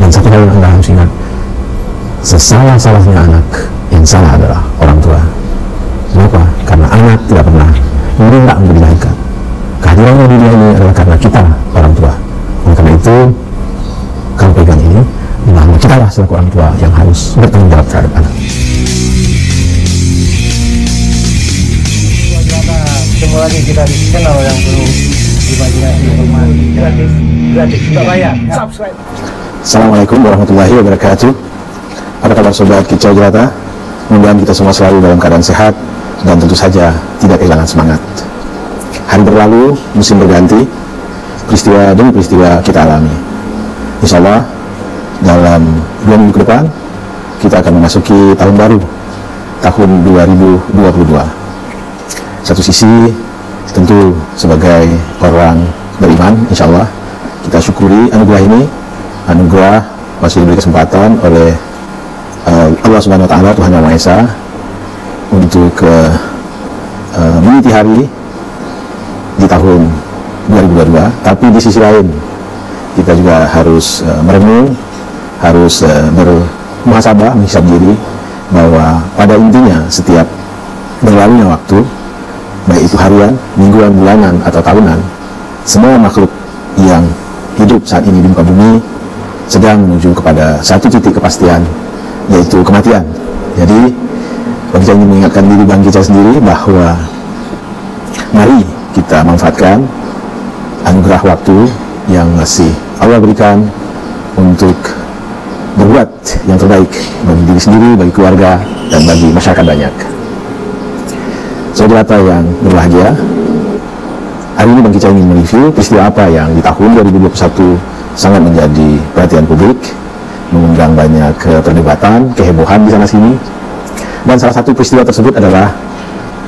Dan satu hal yang Anda harus ingat, sesalah-salahnya anak, yang salah adalah orang tua. Kenapa? Karena anak tidak pernah meminta untuk dilahirkan. Kehadirannya di dunia ini adalah karena kita, orang tua. Oleh karena itu, kamu pegang ini, bahwa kita lah selaku orang tua yang harus bertanggung jawab terhadap anak. Ketemu lagi kita di channel yang perlu imajinasi rumah gratis tidak bayar. Subscribe. Assalamualaikum warahmatullahi wabarakatuh. Apa kabar sobat Kicau Jelata? Mudah-mudahan kita semua selalu dalam keadaan sehat dan tentu saja tidak kehilangan semangat. Hari berlalu, musim berganti, peristiwa demi peristiwa kita alami. Insya Allah dalam 2 minggu ke depan kita akan memasuki tahun baru, tahun 2022. Satu sisi tentu sebagai orang beriman, insya Allah kita syukuri anugerah ini, anugerah masih diberi kesempatan oleh Allah Subhanahu Wa Taala, Tuhan Yang Maha Esa, untuk meniti hari di tahun 2022. Tapi di sisi lain kita juga harus merenung, harus bermuhasabah, menghisab diri bahwa pada intinya setiap berlalunya waktu, baik itu harian, mingguan, bulanan, atau tahunan, semua makhluk yang hidup saat ini di muka bumi sedang menuju kepada satu titik kepastian, yaitu kematian. Jadi saya ingin mengingatkan diri Bang Kicau sendiri bahwa mari kita manfaatkan anugerah waktu yang masih Allah berikan untuk berbuat yang terbaik bagi diri sendiri, bagi keluarga, dan bagi masyarakat banyak. Saudara yang berbahagia, hari ini Bang Kicau ingin mereview peristiwa apa yang di tahun 2021 sangat menjadi perhatian publik, mengundang banyak perdebatan, kehebohan di sana sini. Dan salah satu peristiwa tersebut adalah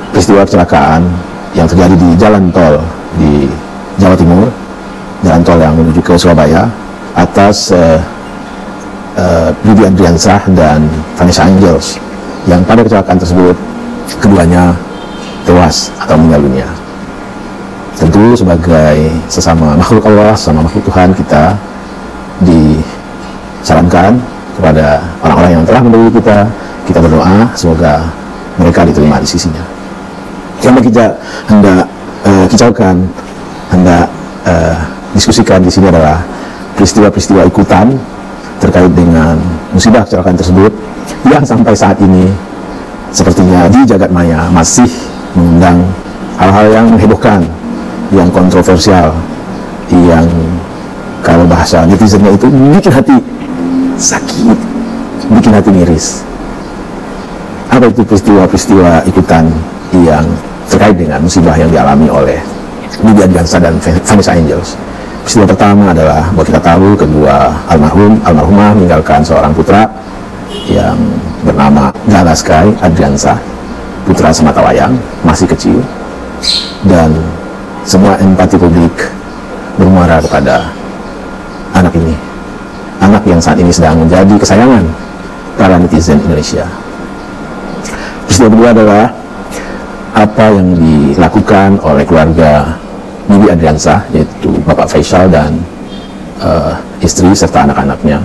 peristiwa kecelakaan yang terjadi di jalan tol di Jawa Timur, jalan tol yang menuju ke Surabaya, atas Bibi Adriansah dan Vanessa Angels, yang pada kecelakaan tersebut keduanya tewas atau meninggal dunia. Tentu sebagai sesama makhluk Allah, sesama makhluk Tuhan, kita disarankan kepada orang-orang yang telah mendahului kita berdoa semoga mereka diterima di sisinya. Yang kita hendak kicaukan, hendak diskusikan di sini adalah peristiwa-peristiwa ikutan terkait dengan musibah kecelakaan tersebut yang sampai saat ini sepertinya di jagat maya masih mengundang hal-hal yang menghebohkan, yang kontroversial, yang kalau bahasa netizennya itu bikin hati sakit, bikin hati miris. Apa itu peristiwa-peristiwa ikutan yang terkait dengan musibah yang dialami oleh Bibi Adriansah dan Vanessa Angels? Peristiwa pertama adalah bahwa kita tahu kedua almarhumah meninggalkan seorang putra yang bernama Galaskai Adriansah, putra sematawayang, masih kecil, dan semua empati publik bermuara kepada anak ini, anak yang saat ini sedang menjadi kesayangan para netizen Indonesia. Peristiwa kedua adalah apa yang dilakukan oleh keluarga Bibi Adriansah, yaitu Bapak Faisal dan istri serta anak-anaknya,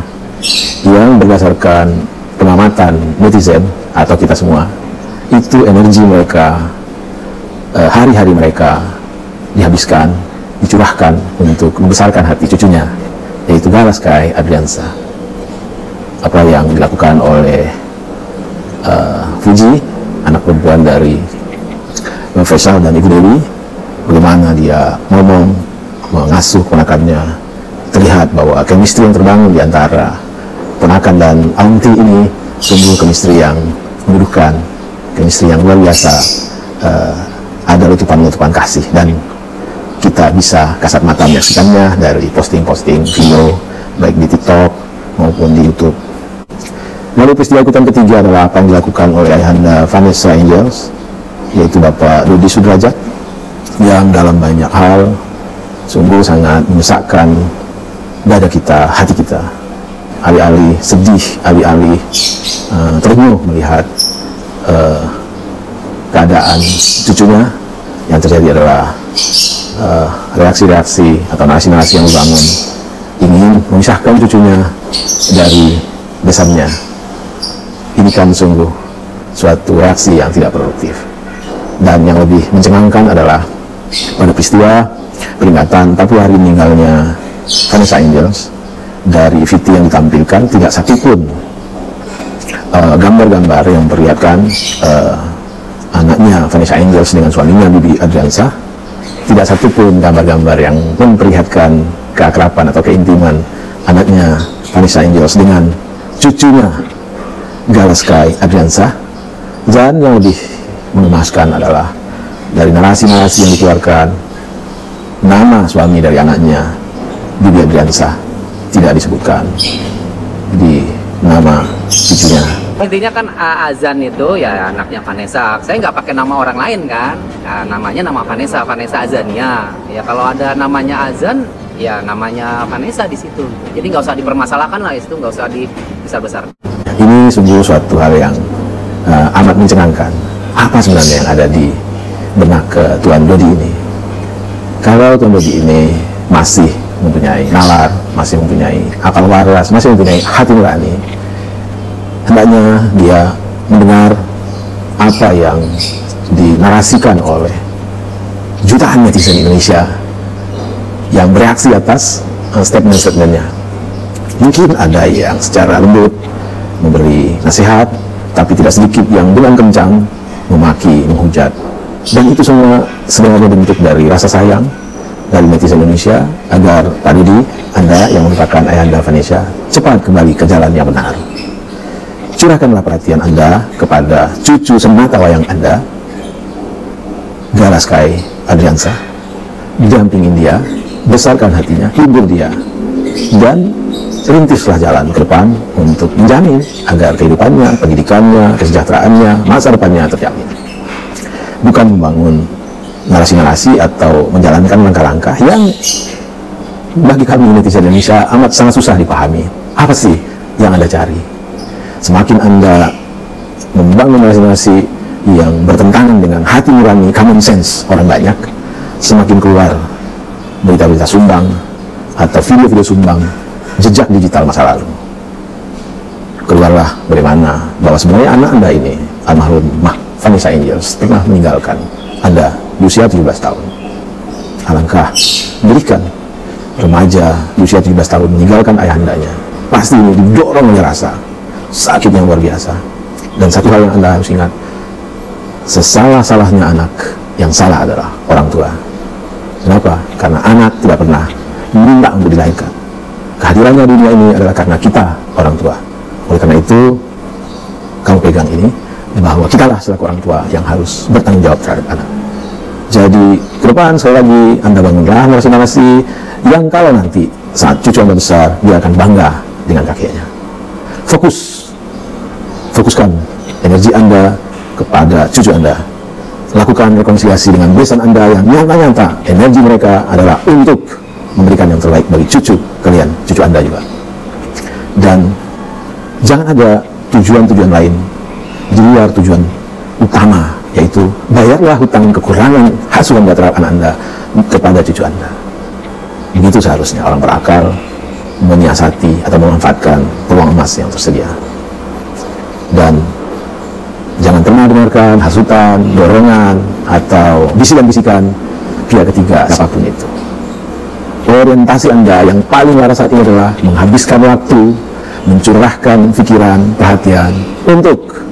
yang berdasarkan pengamatan netizen atau kita semua, itu energi mereka, hari-hari mereka dihabiskan, dicurahkan untuk membesarkan hati cucunya, yaitu Galaskai Adriansah. Apa yang dilakukan oleh Fuji, anak perempuan dari Faisal dan Ibu Dewi, bagaimana dia ngomong, mengasuh ponakannya, terlihat bahwa chemistry yang terbangun di antara ponakan dan aunty ini sungguh chemistry yang menuduhkan, chemistry yang luar biasa. Ada letupan-letupan kasih, dan kita bisa kasat mata menyaksikannya dari posting-posting video baik di TikTok maupun di YouTube. Lalu peristiwa ikutan ketiga adalah apa yang dilakukan oleh ayahanda Vanessa Angels, yaitu Bapak Dodi Sudrajat, yang dalam banyak hal sungguh sangat menyesakkan dada kita, hati kita. Alih-alih sedih, alih-alih terenyuh melihat keadaan cucunya, yang terjadi adalah reaksi-reaksi atau narasi-narasi yang dibangun ingin memisahkan cucunya dari besannya. Ini kan sungguh suatu reaksi yang tidak produktif. Dan yang lebih mencengangkan adalah pada peristiwa peringatan 40 hari meninggalnya Vanessa Angels, dari VT yang ditampilkan tidak satupun gambar-gambar yang memperlihatkan anaknya Vanessa Angels dengan suaminya Bibi Adriansyah. Tidak satupun gambar-gambar yang memperlihatkan keakraban atau keintiman anaknya Vanessa Angels dengan cucunya Gala Sky Adriansyah. Dan yang lebih mengemaskan adalah dari narasi-narasi yang dikeluarkan, nama suami dari anaknya Bibi Adriansyah tidak disebutkan di nama cucunya. Intinya kan Azan itu ya anaknya Vanessa. Saya nggak pakai nama orang lain kan, namanya nama Vanessa Azania. Ya kalau ada namanya Azan, ya namanya Vanessa di situ. Jadi nggak usah dipermasalahkan lah itu, nggak usah dibesar-besar. Ini sungguh suatu hal yang amat mencengangkan. Apa sebenarnya yang ada di benak Tuan Dodi ini? Kalau Tuan Dodi ini masih mempunyai nalar, masih mempunyai akal waras, masih mempunyai hati nurani, hendaknya dia mendengar apa yang dinarasikan oleh jutaan netizen Indonesia yang bereaksi atas statement-statementnya. Mungkin ada yang secara lembut memberi nasihat, tapi tidak sedikit yang dengan kencang memaki, menghujat. Dan itu semua sebenarnya bentuk dari rasa sayang dari netizen Indonesia agar Pak Dodi, Anda yang merupakan ayahanda Vanessa, cepat kembali ke jalan yang benar. Curahkanlah perhatian Anda kepada cucu semata wayang Anda, Gala Sky Adriansyah. Dampingin dia, besarkan hatinya, hibur dia, dan rintislah jalan ke depan untuk menjamin agar kehidupannya, pendidikannya, kesejahteraannya, masa depannya terjamin. Bukan membangun narasi-narasi atau menjalankan langkah-langkah yang bagi kami netizen Indonesia amat sangat susah dipahami. Apa sih yang Anda cari? Semakin Anda membangun narasi-narasi yang bertentangan dengan hati nurani, common sense orang banyak, semakin keluar berita-berita sumbang atau video-video sumbang jejak digital masa lalu. Keluarlah bagaimana bahwa sebenarnya anak Anda ini, almarhum Vanessa Angels, pernah meninggalkan Anda di usia 17 tahun. Alangkah berikan remaja di usia 17 tahun meninggalkan ayahandanya. Pasti ini didorong oleh rasa sakit yang luar biasa. Dan satu hal yang Anda harus ingat, sesalah-salahnya anak, yang salah adalah orang tua. Kenapa? Karena anak tidak pernah meminta untuk dilahirkan. Kehadirannya di dunia ini adalah karena kita, orang tua. Oleh karena itu, kamu pegang ini, bahwa kitalah selaku orang tua yang harus bertanggung jawab terhadap anak. Jadi, ke depan sekali lagi, Anda bangunlah narasi-narasi yang kalau nanti saat cucu Anda besar, dia akan bangga dengan kakeknya. Fokuskan energi Anda kepada cucu Anda. Lakukan rekonsiliasi dengan besan Anda yang nyata-nyata energi mereka adalah untuk memberikan yang terbaik bagi cucu kalian, cucu Anda juga. Dan jangan ada tujuan-tujuan lain di luar tujuan utama, yaitu bayarlah hutang kekurangan asuhan terhadap anak Anda kepada cucu Anda. Begitu seharusnya orang berakal menyiasati atau memanfaatkan peluang emas yang tersedia. Dan jangan pernah dengarkan hasutan, dorongan, atau bisikan-bisikan pihak ketiga apapun itu. Orientasi Anda yang paling laras saat ini adalah menghabiskan waktu, mencurahkan pikiran, perhatian untuk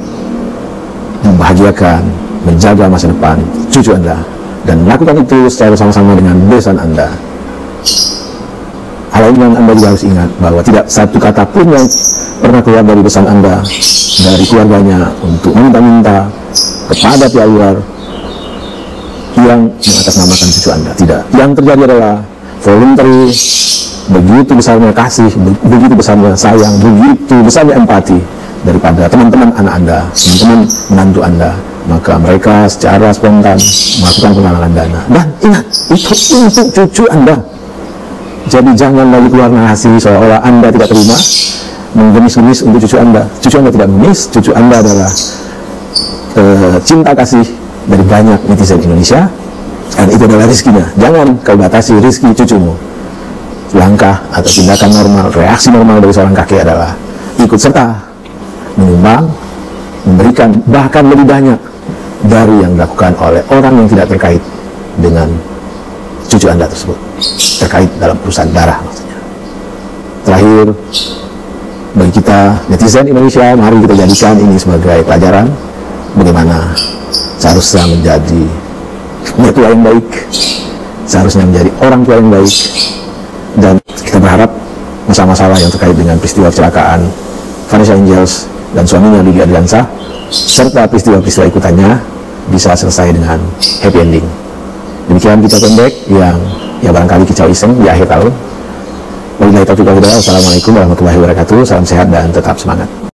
membahagiakan, menjaga masa depan cucu Anda, dan lakukan itu secara sama-sama dengan besan Anda. Hal yang Anda juga harus ingat bahwa tidak satu kata pun yang pernah keluar dari besan Anda, dari keluarganya, untuk meminta-minta kepada pihak luar yang mengatasnamakan cucu Anda. Tidak. Yang terjadi adalah voluntary, begitu besarnya kasih, begitu besarnya sayang, begitu besarnya empati daripada teman-teman anak Anda, teman-teman menantu Anda. Maka mereka secara spontan melakukan penggalangan dana. Dan ingat, itu untuk cucu Anda. Jadi jangan lagi keluar narasi seolah-olah Anda tidak terima menggemis-gemis untuk cucu Anda. Cucu Anda tidak mengemis, cucu Anda adalah cinta kasih dari banyak netizen Indonesia, dan itu adalah rizkinya. Jangan kau batasi rizki cucumu. langkah atau tindakan normal, reaksi normal dari seorang kakek adalah ikut serta, menyumbang, memberikan bahkan lebih banyak dari yang dilakukan oleh orang yang tidak terkait dengan cucu Anda tersebut, terkait dalam urusan darah maksudnya. Terakhir, bagi kita netizen Indonesia, mari kita jadikan ini sebagai pelajaran bagaimana seharusnya menjadi mertua yang baik, seharusnya menjadi orang tua yang baik. Dan kita berharap masalah-masalah yang terkait dengan peristiwa kecelakaan Vanessa Angels dan suaminya Lydia Adriansyah serta peristiwa-peristiwa ikutannya bisa selesai dengan happy ending. Demikian kita pendek yang barangkali kicau iseng di akhir tahun. Wabillahi taufiq wal hidayah. Wassalamualaikum warahmatullahi wabarakatuh. Salam sehat dan tetap semangat.